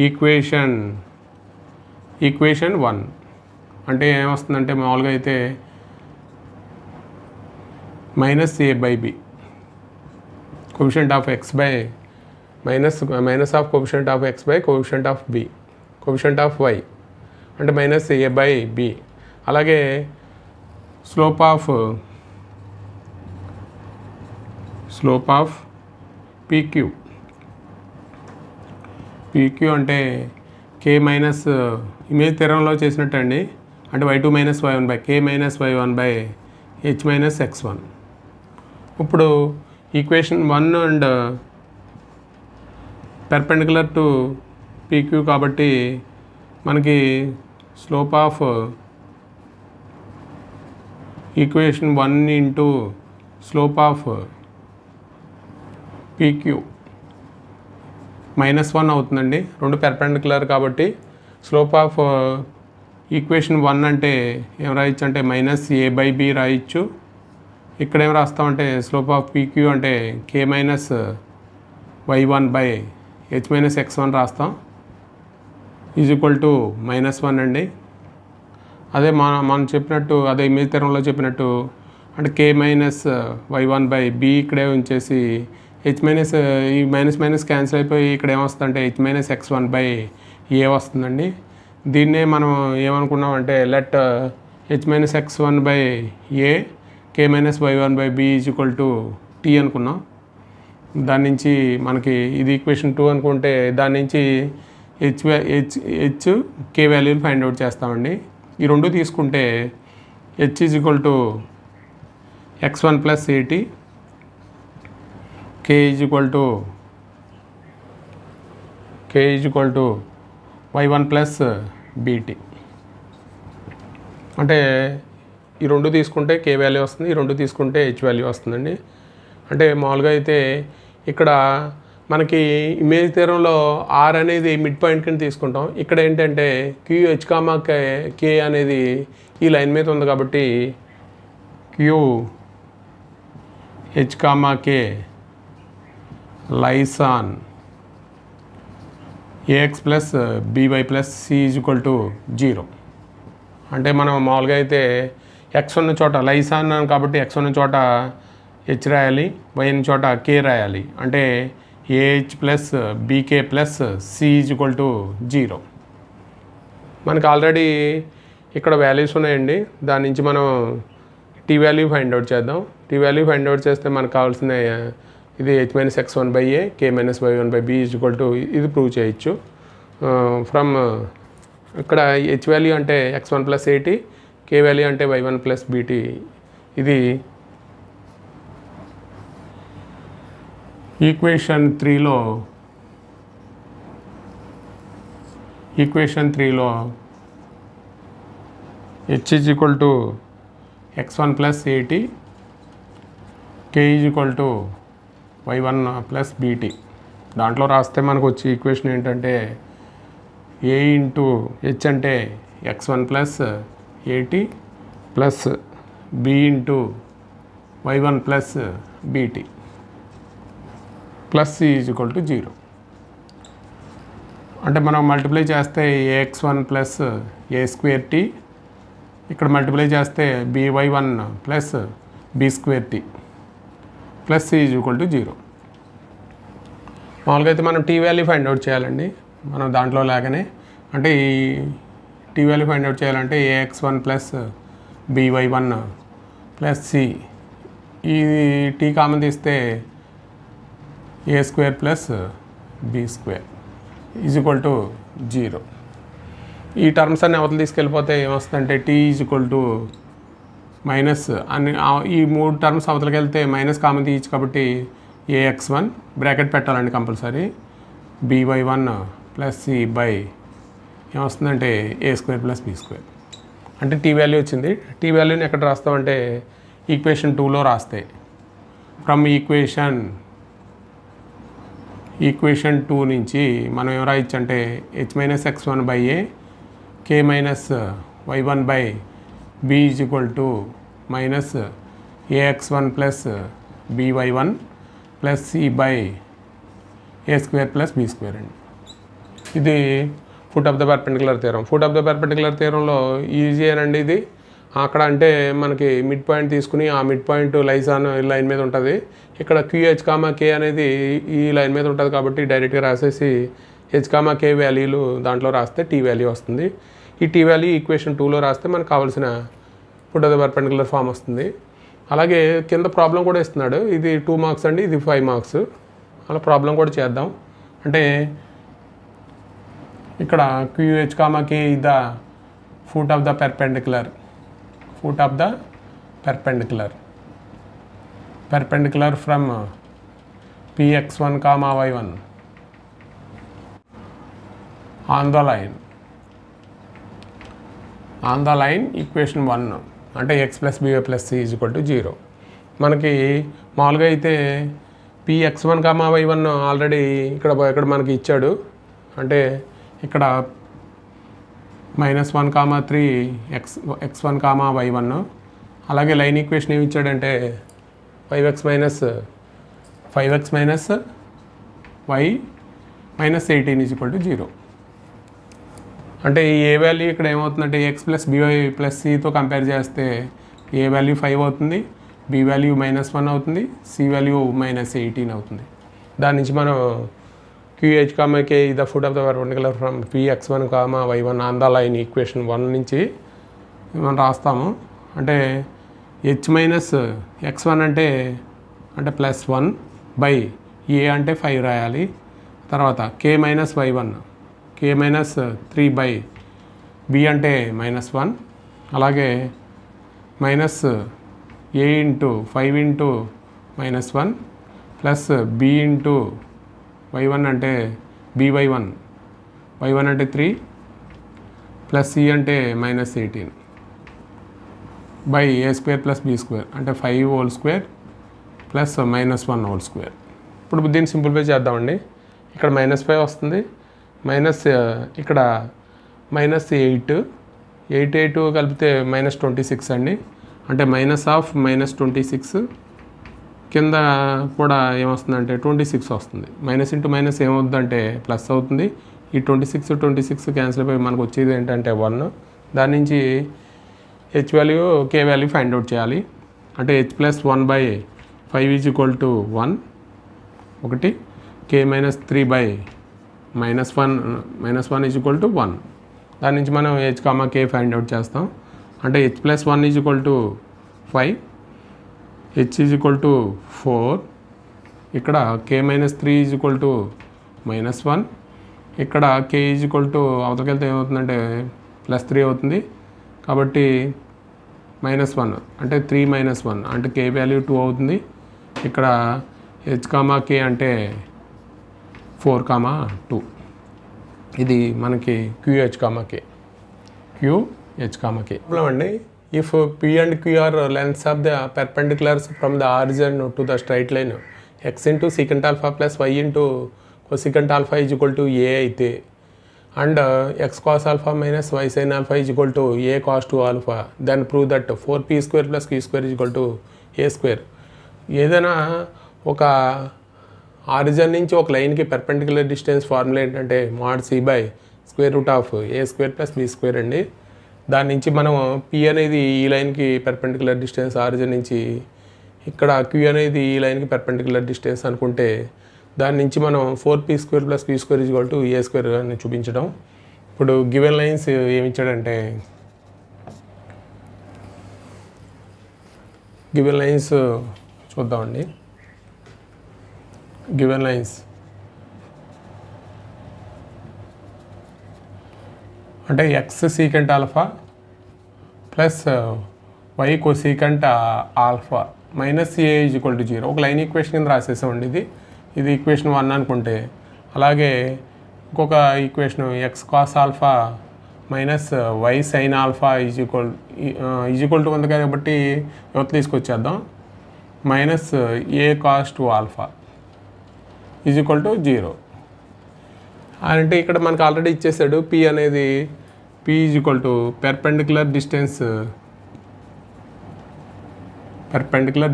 ఈక్వేషన్ 1 అంటే ఏమొస్తుందంటే మామూలుగా అయితే -a/b coefficient of x by minus of coefficient of x by coefficient of b, coefficient of y అంటే -a/b. అలాగే స్లోప్ ఆఫ్ PQ అంటే k మైనస్ ఇమేజ్ థియరంలో చేసినట్టు అండి. అంటే y2 minus y1 by k minus y1 by h minus x1. ఇప్పుడు equation 1 and perpendicular to PQ కాబట్టి మనకి slope of equation 1 into slope of PQ -1 అవుతుందండి. రెండు పెర్పెండిక్యులర్ కాబట్టి స్లోప్ ఆఫ్ ఈక్వేషన్ 1 అంటే ఏం రాయొచ్చు అంటే -a/b రాయొచ్చు. ఇక్కడ ఏం రాస్తామంటే స్లోప్ ఆఫ్ PQ అంటే k minus y1 by h minus x1 రాస్తాం ఈజ్ ఈక్వల్ టు -1 అండి. అదే మనం చెప్పినట్టు అదే ఇమేజ్ థియరంలో చెప్పినట్టు అంటే k minus y1 by b ఇక్కడే ఉంచేసి h మైనస్ ఈ మైనస్ క్యాన్సిల్ అయిపోయి ఇక్కడ ఏమొస్తుందంటే h minus x1 by a వస్తుందండి. దీన్నే మనం ఏమనుకున్నాం అంటే let h minus x1 by a k minus y1 by b is equal to t అనుకున్నాం. దాని నుంచి మనకి ఇది ఈక్వేషన్ 2 అనుకుంటే దాని నుంచి h k వాల్యూని ఫైండ్ అవుట్ చేస్తామండి. ఈ రెండు తీసుకుంటే h is equal to x1 plus at, k is equal to y1 plus bt. అంటే ఈ రెండు తీసుకుంటే కే వాల్యూ వస్తుంది, ఈ రెండు తీసుకుంటే హెచ్ వాల్యూ వస్తుందండి. అంటే మామూలుగా అయితే ఇక్కడ మనకి ఇమేజ్ థియరంలో ఆర్ అనేది మిడ్ పాయింట్ కింద తీసుకుంటాం. ఇక్కడ ఏంటంటే క్యూ హెచ్ కామా కే అనేది ఈ లైన్ మీద ఉంది కాబట్టి Q H comma K lies on AX plus by plus C is equal to 0. అంటే మనం మామూలుగా అయితే ఎక్స్ ఉన్న చోట లైస్ ఆన్ కాబట్టి ఎక్స్ ఉన్న చోట హెచ్ రాయాలి, వై ఉన్న చోట కే రాయాలి. అంటే ah plus bk plus C is equal to 0. మనకు ఆల్రెడీ ఇక్కడ వాల్యూస్ ఉన్నాయండి. దాని నుంచి మనం టీ వాల్యూ ఫైండ్ అవుట్ చేద్దాం. టీ వాల్యూ ఫైండ్ అవుట్ చేస్తే మనకు కావాల్సిన ఇది h minus x1/a k minus y1/b is equal to ఇది ప్రూవ్ చేయొచ్చు. ఫ్రమ్ ఇక్కడ హెచ్ వాల్యూ అంటే x1 ప్లస్ 80, కే వాల్యూ అంటే y1 ప్లస్ bt. ఇది ఈక్వేషన్ 3లో h is equal to x1 plus 80, K is equal to y1 plus bt. దాంట్లో రాస్తే మనకు వచ్చే ఈక్వేషన్ ఏంటంటే a ఇంటూ హెచ్ అంటే x1 plus 80 plus b into y1 plus bt plus c is equal to 0. అంటే మనం మల్టిప్లై చేస్తే ax1 plus a square T, ఇక్కడ మల్టిప్లై చేస్తే by1 plus b square tea plus C is equal to 0. మామూలుగా అయితే మనం టీ వాల్యూ ఫైండ్ అవుట్ చేయాలండి. మనం దాంట్లో లాగానే అంటే ఈ టీ వాల్యూ ఫైండ్ అవుట్ చేయాలంటే ax one plus by one plus c, ఈ టీ కామన్ తీస్తే a square plus be square is equal to 0. ఈ టర్మ్స్ అన్ని అవతలు తీసుకెళ్ళిపోతే ఏమొస్తుందంటే t is equal to minus అని ఈ మూడు టర్మ్స్ అవతలకి వెళ్తే మైనస్ కామన్ తీయచ్చు కాబట్టి ఏఎక్స్1 బ్రాకెట్ పెట్టాలండి compulsory, by one plus C by ఏమొస్తుందంటే a square plus be square. అంటే టీ వాల్యూ వచ్చింది. టీ వాల్యూని ఎక్కడ రాస్తామంటే ఈక్వేషన్ 2లో రాస్తే ఫ్రమ్ ఈక్వేషన్ 2 నుంచి మనం ఏం రాయొచ్చు అంటే h minus x1/a k minus y1/b is equal to minus ax one plus by one plus C by A square plus be square అండి. ఇది foot of the perpendicular theorem. Foot of the perpendicular థియరంలో ఈజీ అనండి ఇది. అక్కడ అంటే మనకి మిడ్ పాయింట్ తీసుకుని ఆ midpoint lies on line మీద ఉంటుంది. ఇక్కడ క్యూహెచ్ కామా కే అనేది ఈ లైన్ మీద ఉంటుంది కాబట్టి డైరెక్ట్గా రాసేసి హెచ్ కామా కే వాల్యూలు దాంట్లో రాస్తే టీ వాల్యూ వస్తుంది. ఈ టీ వాల్యూ ఈక్వేషన్ 2లో రాస్తే మనకు కావాల్సిన foot of the perpendicular form వస్తుంది. అలాగే కింద ప్రాబ్లం కూడా ఇస్తున్నాడు. ఇది 2 మార్క్స్ అండి, ఇది 5 మార్క్స్. అలా ప్రాబ్లం కూడా చేద్దాం. అంటే ఇక్కడ QH comma K the foot of the perpendicular from px1 comma y1 on the line equation 1 అంటే x plus by plus C is equal to 0. మనకి మామూలుగా అయితే px1 కామా y1 ఆల్రెడీ ఇక్కడ మనకి ఇచ్చాడు. అంటే ఇక్కడ -1,3 x1 కామా y1. అలాగే లైన్ ఈక్వేషన్ ఏమి ఇచ్చాడంటే 5x minus y minus 18 is equal to 0. అంటే ఈ ఏ వాల్యూ ఇక్కడ ఏమవుతుందంటే x ప్లస్ బీవై ప్లస్ సితో కంపేర్ చేస్తే ఏ వాల్యూ 5 అవుతుంది, బి వాల్యూ -1 అవుతుంది, సి వాల్యూ -18 అవుతుంది. దాని నుంచి మనం QH, K the foot of the perpendicular from px1, y1 on the line equation 1 నుంచి మనం రాస్తాము. అంటే h మైనస్ x1 అంటే +1 బై ఏ అంటే 5 రాయాలి. తర్వాత k minus y1 k minus 3 by b అంటే -1. అలాగే minus a into 5 into -1 plus b into y1 అంటే by1 y1 అంటే 3 ప్లస్ c అంటే -18 by A square plus be square అంటే 5 whole square plus -1 whole square. ఇప్పుడు దీన్ని సింప్లిఫై చేద్దామండి. ఇక్కడ -5 వస్తుంది, మైనస్ ఇక్కడ -8 కలిపితే -26 అండి. అంటే -26 కింద కూడా ఏమొస్తుందంటే 26 వస్తుంది. మైనస్ ఇంటూ మైనస్ ఏమవుతుందంటే ప్లస్ అవుతుంది. ఈ 26 క్యాన్సిల్ అయిపోయి మనకు వచ్చేది ఏంటంటే 1. దాని నుంచి హెచ్ వాల్యూ కే వాల్యూ ఫైండ్ అవుట్ చేయాలి. అంటే h + 1/5 = 1 ఒకటి, k - 3/-1 = 1. దాని నుంచి మనం h, k ఫైండ్ అవుట్ చేస్తాం. అంటే h + 1 = 5, h = 4, ఇక్కడ k - 3 = -1, ఇక్కడ k అవతలకి వెళ్తే ఏమవుతుందంటే +3 అవుతుంది. కాబట్టి -1 అంటే 3 - 1 అంటే k వాల్యూ 2 అవుతుంది. ఇక్కడ h, k అంటే 4, 2. ఇది మనకి QH, K. అండి, if P and Q are lengths of the perpendiculars from the origin to the straight line x into secant alpha plus y into cosecant alpha is equal to a అయితే and x cos alpha minus y sin alpha is equal to a cos 2 alpha, then prove that 4p² plus q² is equal to a square. ఏదైనా ఒక ఆరిజిన్ నుంచి ఒక లైన్కి పెర్పెండిక్యులర్ డిస్టెన్స్ ఫార్ములా ఏంటంటే mod c by √a² plus b² అండి. దాని నుంచి మనం p అనేది ఈ లైన్కి పెర్పెండిక్యులర్ డిస్టెన్స్ ఆరిజిన్ నుంచి, ఇక్కడ q అనేది ఈ లైన్కి పెర్పెండిక్యులర్ డిస్టెన్స్ అనుకుంటే దాని నుంచి మనం 4p² plus q² is equal to a² అని చూపించడం. ఇప్పుడు గివెన్ లైన్స్ ఏమిచ్చాడంటే గివెన్ లైన్స్ చూద్దామండి. గివెన్ లైన్స్ అంటే x secant alpha plus y cosecant alpha minus a is equal to 0 ఒక లైన్ ఈక్వేషన్ కింద రాసేసామండి. ఇది ఈక్వేషన్ 1 అనుకుంటే, అలాగే ఇంకొక equation x cos alpha minus y sin alpha is equal to ఉంది కాబట్టి యువత తీసుకొచ్చేద్దాం. Minus a cos 2 alpha is equal to 0 అంటే ఇక్కడ మనకు ఆల్రెడీ ఇచ్చేసాడు. p అనేది p is equal to perpendicular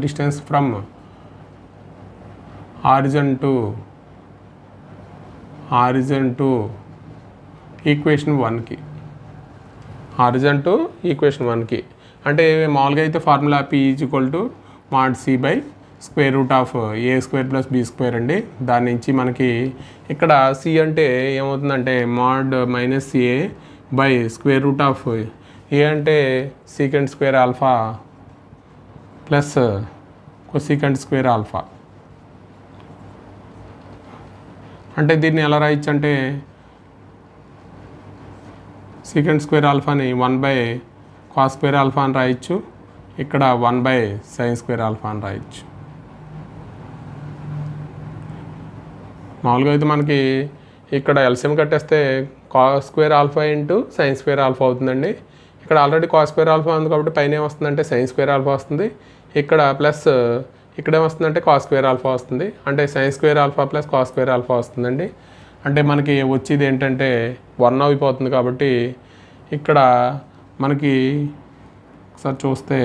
distance from origin to equation 1కి, అంటే మామూలుగా అయితే formula p is equal to mod c by √a² plus b² అండి. దాని నుంచి మనకి ఇక్కడ c అంటే ఏమవుతుందంటే mod -a by √a అంటే secant² alpha plus cosecant² alpha. అంటే దీన్ని ఎలా రాయొచ్చు అంటే secant² alphaని 1/cos² alpha అని రాయొచ్చు, ఇక్కడ 1/sin² alpha అని రాయొచ్చు. మామూలుగా అయితే మనకి ఇక్కడ ఎల్సిఎం కట్టేస్తే cos² alpha into sin² alpha అవుతుందండి. ఇక్కడ ఆల్రెడీ cos² alpha ఉంది కాబట్టి పైన ఏమొస్తుందంటే sin² alpha వస్తుంది. ఇక్కడ ప్లస్ ఇక్కడ ఏమొస్తుందంటే cos² alpha వస్తుంది. అంటే sin² alpha plus cos² alpha వస్తుందండి. అంటే మనకి వచ్చేది ఏంటంటే 1 అయిపోతుంది. కాబట్టి ఇక్కడ మనకి ఒకసారి చూస్తే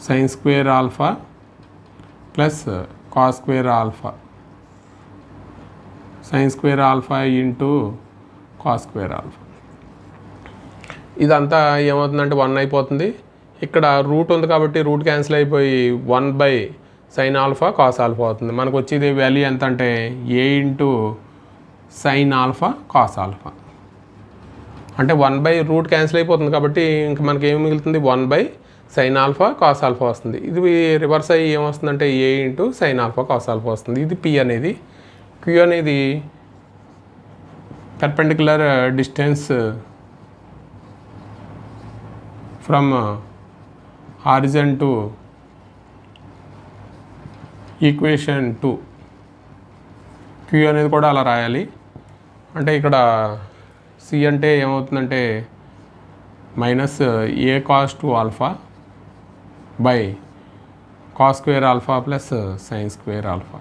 sin² alpha plus cos² alpha, sin² alpha into cos² alpha. ఇదంతా ఏమవుతుందంటే 1 అయిపోతుంది. ఇక్కడ రూట్ ఉంది కాబట్టి రూట్ క్యాన్సిల్ అయిపోయి 1/sin alpha cos alpha అవుతుంది. మనకు వచ్చేది వాల్యూ ఎంత అంటే a into sin alpha cos alpha. అంటే 1/రూట్ క్యాన్సిల్ అయిపోతుంది కాబట్టి ఇంక మనకి ఏమి మిగులుతుంది 1/sin alpha cos alpha వస్తుంది. ఇది రివర్స్ అయ్యి ఏమొస్తుందంటే a into sin alpha cos alpha వస్తుంది. ఇది p అనేది. q అనేది perpendicular distance from origin to equation 2. q అనేది కూడా అలా రాయాలి. అంటే ఇక్కడ సి అంటే ఏమవుతుందంటే minus A cos 2 alpha by cos square alpha plus sine square alpha,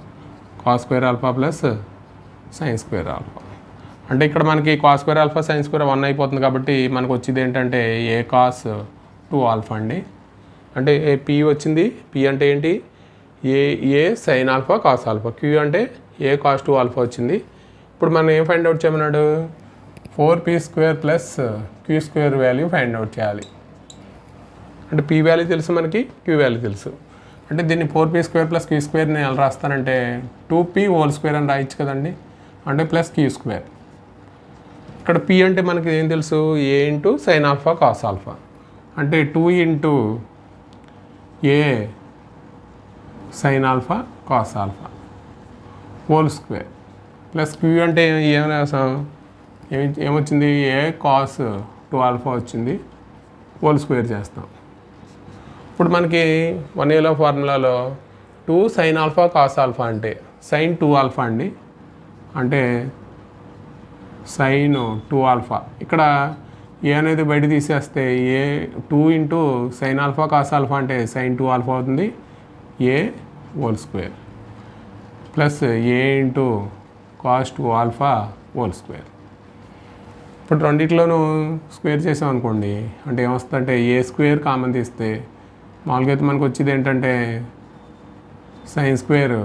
cos square alpha plus sine square alpha. అంటే ఇక్కడ మనకి cos square alpha sine square 1 అయిపోతుంది కాబట్టి మనకు వచ్చేది ఏంటంటే ఏ కాస్ 2 ఆల్ఫా అండి. అంటే పి వచ్చింది, పి అంటే ఏంటి a sine alpha cos alpha, q అంటే ఏ కాస్ 2 ఆల్ఫా వచ్చింది. ఇప్పుడు మనం ఏం ఫైండ్ అవుట్ చేయమన్నాడు, 4p² plus queue square value find out చేయాలి. అంటే పీ వాల్యూ తెలుసు మనకి, క్యూ వాల్యూ తెలుసు. అంటే దీన్ని 4p² ప్లస్ క్యూ స్క్వేర్ని ఎలా రాస్తానంటే 2p² అని రాయొచ్చు కదండి, అంటే ప్లస్ క్యూ స్క్వేర్. ఇక్కడ పి అంటే మనకి ఏం తెలుసు, a into sine alpha cos alpha, అంటే 2 into a sine alpha cos alpha whole square plus q అంటే ఏమైనా ఏమొచ్చింది, ఏ కాస్ 2 ఆల్ఫా వచ్చింది, హోల్ స్క్వేర్ చేస్తాం. ఇప్పుడు మనకి 1Aలో ఫార్ములాలో 2 సైన్ ఆల్ఫా కాస్ ఆల్ఫా అంటే సైన్ 2 ఆల్ఫా అండి, అంటే సైన్ 2 ఆల్ఫా. ఇక్కడ ఏ అనేది బయట తీసేస్తే a 2 into sine alpha cos alpha అంటే సైన్ 2 ఆల్ఫా అవుతుంది, a whole square plus a into cos 2 alpha whole square. ఇప్పుడు రెండిట్లోనూ స్క్వేర్ చేసాం అనుకోండి, అంటే ఏమొస్తుందంటే ఏ స్క్వేర్ కామన్ తీస్తే మామూలుగా అయితే మనకు వచ్చేది ఏంటంటే sine square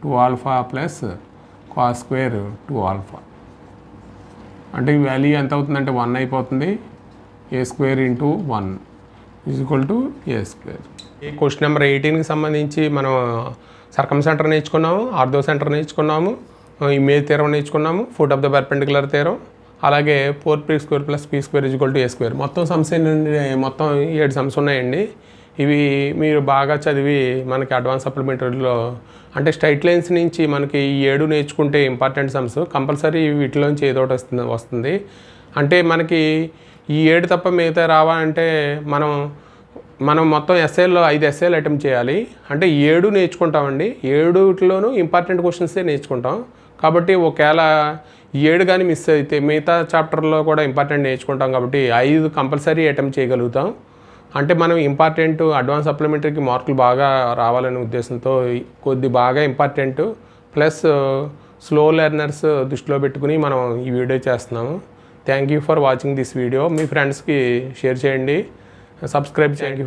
2 alpha plus cos square 2 alpha. అంటే ఈ వాల్యూ ఎంత అవుతుందంటే 1 అయిపోతుంది, a square into 1 is equal to a square. ఈ క్వశ్చన్ నెంబర్ 18కి సంబంధించి మనం సర్కమ్ సెంటర్ నేర్చుకున్నాము, ఆర్థో సెంటర్ నేర్చుకున్నాము, ఇమేజ్ థీరం నేర్చుకున్నాము, foot of the perpendicular theorem, అలాగే 4p² plus p² is equal to a square. మొత్తం సమ్స్ ఏంటండి, మొత్తం 7 సమ్స్ ఉన్నాయండి. ఇవి మీరు బాగా చదివి మనకి అడ్వాన్స్ సప్లిమెంటరీలో అంటే స్ట్రైట్ లైన్స్ నుంచి మనకి 7 నేర్చుకుంటే ఇంపార్టెంట్ సమ్స్ కంపల్సరీ వీటిలోంచి ఏదో ఒకటి వస్తుంది. అంటే మనకి ఈ 7 తప్ప మిగతా రావాలంటే మనం మొత్తం ఎస్ఏల్లో 5 ఎస్ఏలు అటెంప్ట్ చేయాలి. అంటే 7 నేర్చుకుంటామండి, 7లోనూ ఇంపార్టెంట్ క్వశ్చన్సే నేర్చుకుంటాం. కాబట్టి ఒకవేళ 7 కానీ మిస్ అయితే మిగతా చాప్టర్లో కూడా ఇంపార్టెంట్ నేర్చుకుంటాం కాబట్టి 5 కంపల్సరీ అటెంప్ట్ చేయగలుగుతాం. అంటే మనం ఇంపార్టెంట్ అడ్వాన్స్ సప్లిమెంటరీకి మార్కులు బాగా రావాలనే ఉద్దేశంతో కొద్ది బాగా ఇంపార్టెంట్ ప్లస్ స్లో లెర్నర్స్ దృష్టిలో పెట్టుకుని మనం ఈ వీడియో చేస్తున్నాము. Thank you for watching this video. మీ ఫ్రెండ్స్కి షేర్ చేయండి, సబ్స్క్రైబ్ చేయండి.